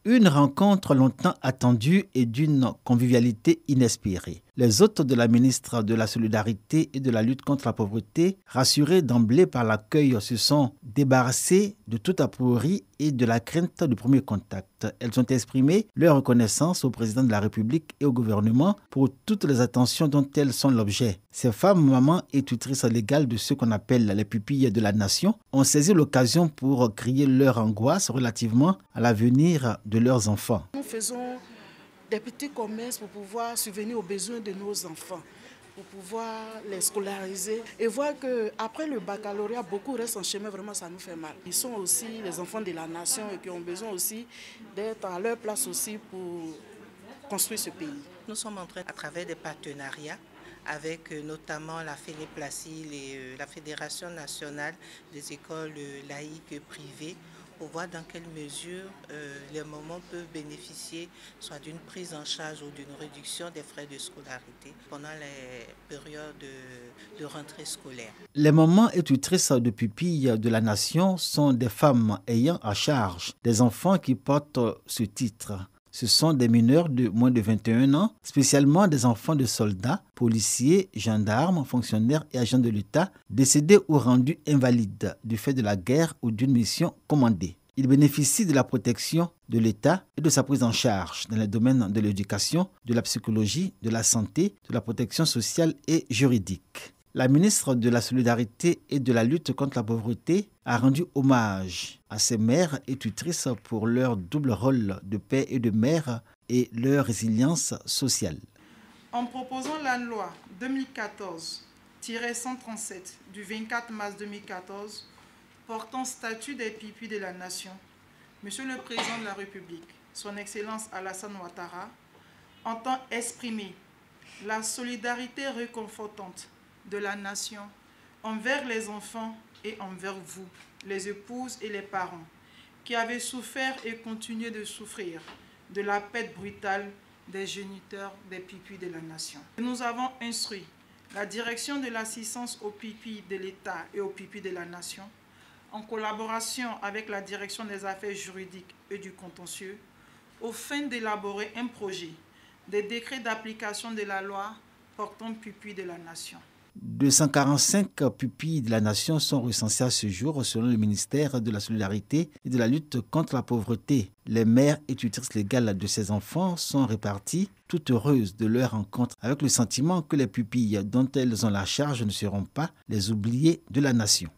Une rencontre longtemps attendue et d'une convivialité inespérée. Les hôtes de la ministre de la Solidarité et de la lutte contre la pauvreté, rassurés d'emblée par l'accueil, se sont débarrassés de toute aporie et de la crainte du premier contact. Elles ont exprimé leur reconnaissance au président de la République et au gouvernement pour toutes les attentions dont elles sont l'objet. Ces femmes, mamans et tutrices légales de ce qu'on appelle les pupilles de la nation, ont saisi l'occasion pour crier leur angoisse relativement à l'avenir de leurs enfants. Nous faisons des petits commerces pour pouvoir subvenir aux besoins de nos enfants, pour pouvoir les scolariser et voir qu'après le baccalauréat, beaucoup restent en chemin, vraiment ça nous fait mal. Ils sont aussi les enfants de la nation et qui ont besoin aussi d'être à leur place aussi pour construire ce pays. Nous sommes en train, à travers des partenariats, avec notamment la FENEPLACIL et la Fédération nationale des écoles laïques privées, pour voir dans quelle mesure les mamans peuvent bénéficier soit d'une prise en charge ou d'une réduction des frais de scolarité pendant les périodes de rentrée scolaire. Les mamans et tutrices de pupilles de la nation sont des femmes ayant à charge des enfants qui portent ce titre. Ce sont des mineurs de moins de 21 ans, spécialement des enfants de soldats, policiers, gendarmes, fonctionnaires et agents de l'État décédés ou rendus invalides du fait de la guerre ou d'une mission commandée. Ils bénéficient de la protection de l'État et de sa prise en charge dans les domaines de l'éducation, de la psychologie, de la santé, de la protection sociale et juridique. La ministre de la Solidarité et de la lutte contre la pauvreté a rendu hommage à ces mères et tutrices pour leur double rôle de père et de mère et leur résilience sociale. En proposant la loi 2014-137 du 24 mars 2014 portant statut des pupilles de la nation, Monsieur le Président de la République, Son Excellence Alassane Ouattara, entend exprimer la solidarité réconfortante de la nation envers les enfants et envers vous, les épouses et les parents, qui avez souffert et continuez de souffrir de la perte brutale des géniteurs des pupilles de la nation. Nous avons instruit la direction de l'assistance aux pupilles de l'État et aux pupilles de la nation, en collaboration avec la direction des affaires juridiques et du contentieux, au fin d'élaborer un projet de décret d'application de la loi portant pupilles de la nation. 245 pupilles de la nation sont recensées à ce jour selon le ministère de la Solidarité et de la lutte contre la pauvreté. Les mères et tutrices légales de ces enfants sont réparties, toutes heureuses de leur rencontre, avec le sentiment que les pupilles dont elles ont la charge ne seront pas les oubliées de la nation.